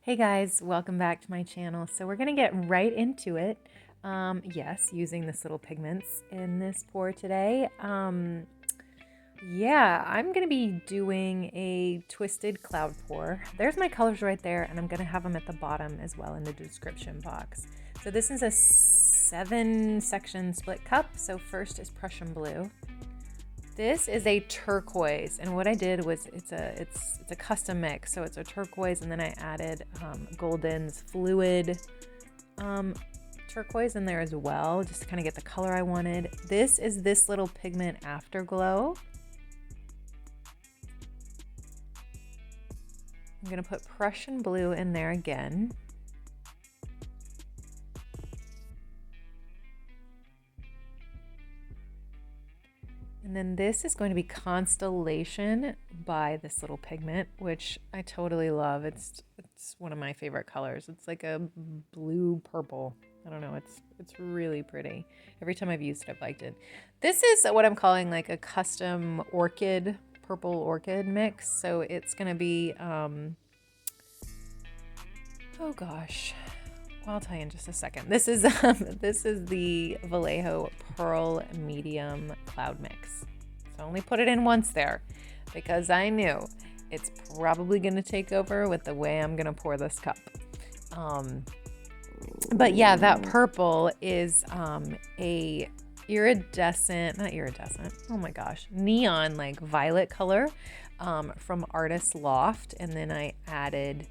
Hey guys, welcome back to my channel. So we're gonna get right into it. Yes, using this little pigments in this pour today. Yeah, I'm gonna be doing a twisted cloud pour. There's my colors right there, and I'm gonna have them at the bottom as well in the description box. So this is a 7-section split cup. So first is Prussian Blue. This is a turquoise, and what I did was it's a custom mix. So it's a turquoise, and then I added Golden's fluid turquoise in there as well, just to kind of get the color I wanted. This is this little pigment Afterglow. I'm gonna put Prussian Blue in there again. And then this is going to be Constellation by this little pigment, which I totally love. It's one of my favorite colors. It's like a blue purple. I don't know. It's really pretty. Every time I've used it, I've liked it. This is what I'm calling like a custom orchid, purple orchid mix. So it's going to be, oh gosh. Well, I'll tell you in just a second. This is the Vallejo Pearl Medium Cloud Mix. So I only put it in once there because I knew it's probably going to take over with the way I'm going to pour this cup. But yeah, that purple is a neon like violet color from artist Loft, and then I added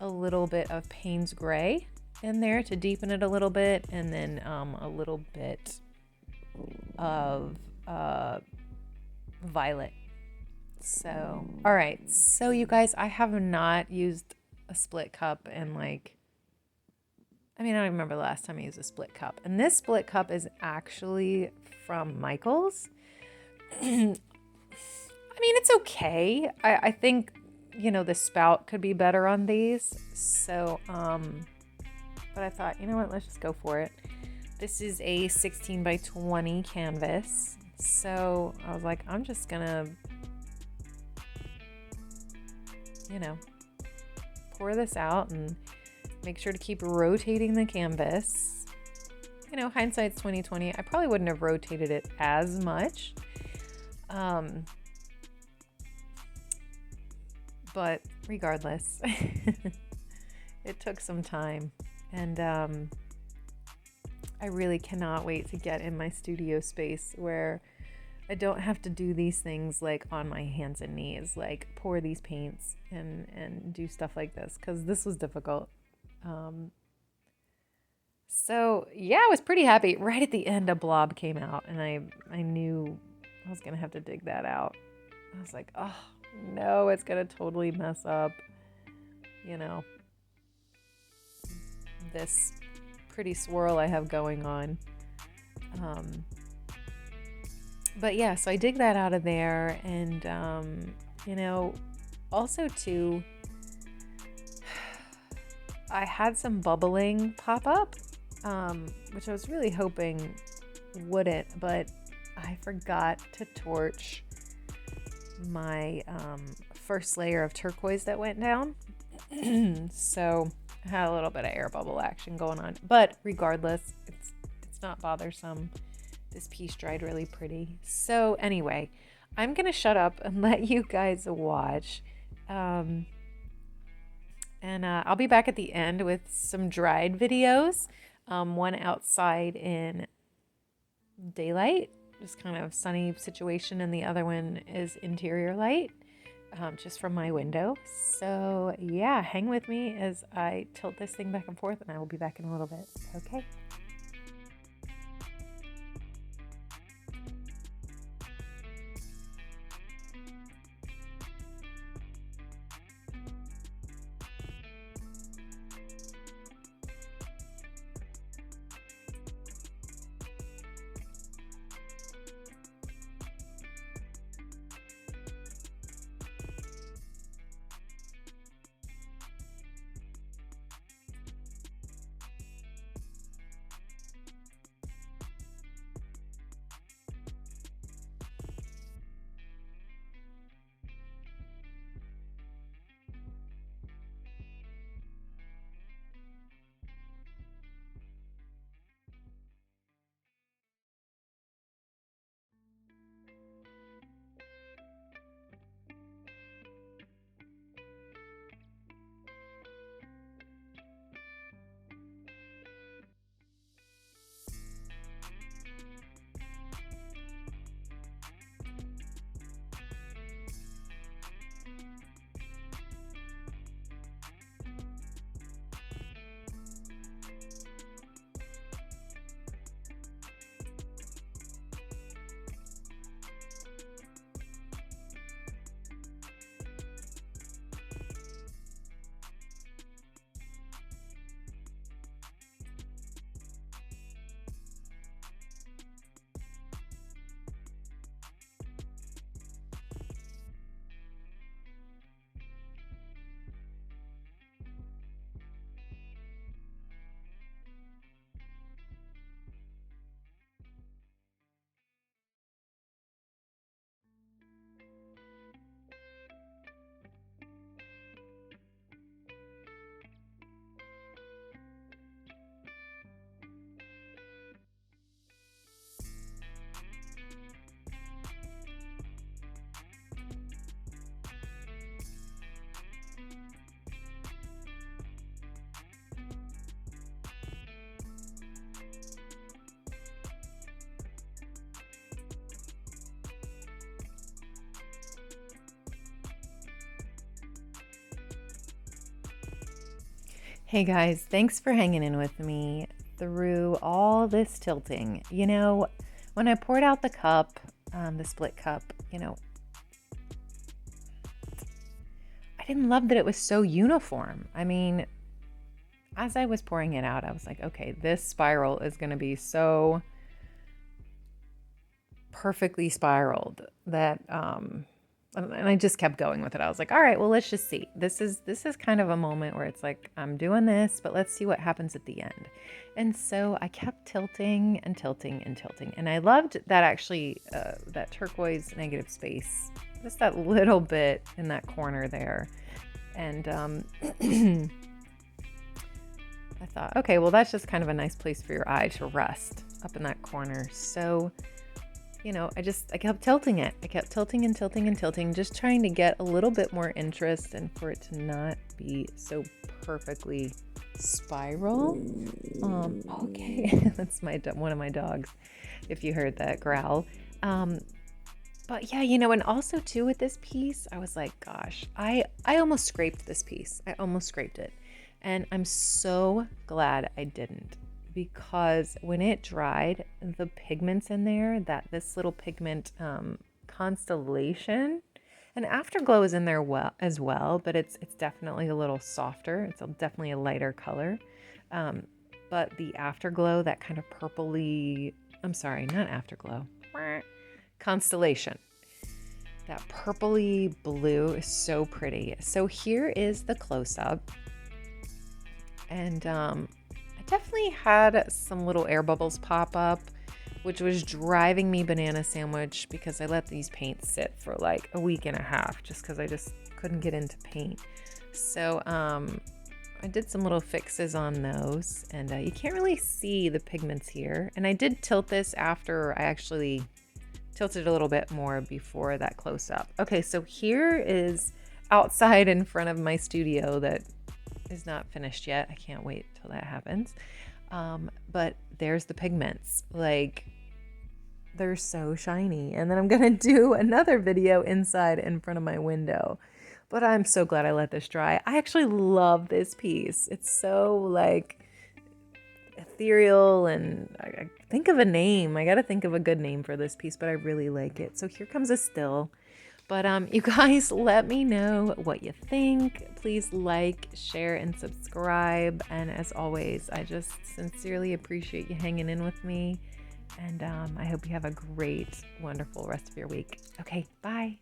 a little bit of Paynes gray in there to deepen it a little bit, and then a little bit of violet. So, all right. So you guys, I have not used a split cup in like, I don't remember the last time I used a split cup. And this split cup is actually from Michaels. It's okay. I think, you know, the spout could be better on these. So, but I thought, you know what, let's just go for it. This is a 16 by 20 canvas. So I was like, I'm just gonna, you know, pour this out and make sure to keep rotating the canvas. You know, hindsight's 20/20. I probably wouldn't have rotated it as much. But regardless, it took some time, and I really cannot wait to get in my studio space where I don't have to do these things like on my hands and knees, like pour these paints and do stuff like this, because this was difficult. So yeah, I was pretty happy. Right at the end, a blob came out, and I knew I was gonna have to dig that out. I was like, oh no, it's gonna totally mess up, you know, this pretty swirl I have going on. But yeah, so I dig that out of there, and you know, also too, I had some bubbling pop up, which I was really hoping wouldn't, but I forgot to torch my first layer of turquoise that went down. So I had a little bit of air bubble action going on, but regardless, it's not bothersome. This piece dried really pretty. So anyway, I'm gonna shut up and let you guys watch, and I'll be back at the end with some dried videos, one outside in daylight, just kind of sunny situation, and the other one is interior light, just from my window. So yeah, hang with me as I tilt this thing back and forth, and I will be back in a little bit. Okay. Hey guys, thanks for hanging in with me through all this tilting. You know, when I poured out the cup, the split cup, I didn't love that it was so uniform. I mean, as I was pouring it out, I was like, okay, this spiral is going to be so perfectly spiraled that and I just kept going with it. I was like, all right, well, let's just see. This is kind of a moment where it's like, I'm doing this, but let's see what happens at the end. And so I kept tilting and tilting and tilting. And I loved that actually, that turquoise negative space, just that little bit in that corner there. And I thought, okay, well, that's just kind of a nice place for your eye to rest up in that corner. So I kept tilting it. I kept tilting and tilting and tilting, just trying to get a little bit more interest and for it to not be so perfectly spiral. Okay, that's one of my dogs, if you heard that growl. But yeah, and also too with this piece, I was like, gosh, I almost scraped this piece. I almost scraped it. And I'm so glad I didn't. Because when it dried, the pigments in there, this little pigment Constellation, and Afterglow is in there as well, but it's definitely a little softer. It's definitely a lighter color. But the Afterglow, that kind of purpley, I'm sorry, not Afterglow, Constellation. That purpley blue is so pretty. So here is the close-up. And definitely had some little air bubbles pop up, which was driving me banana sandwich because I let these paints sit for like a week and a half just because I just couldn't get into paint. So I did some little fixes on those, and you can't really see the pigments here. And I did tilt this after I actually tilted a little bit more before that close up. Okay, so here is outside in front of my studio that is not finished yet. I can't wait till that happens. But there's the pigments. Like, they're so shiny. And then I'm gonna do another video inside in front of my window. But I'm so glad I let this dry. I actually love this piece. It's so like ethereal, and I think of a name. I gotta think of a good name for this piece, but I really like it. So here comes a still. But you guys, let me know what you think. Please like, share, and subscribe. And as always, I just sincerely appreciate you hanging in with me. And I hope you have a great, wonderful rest of your week. Okay, bye.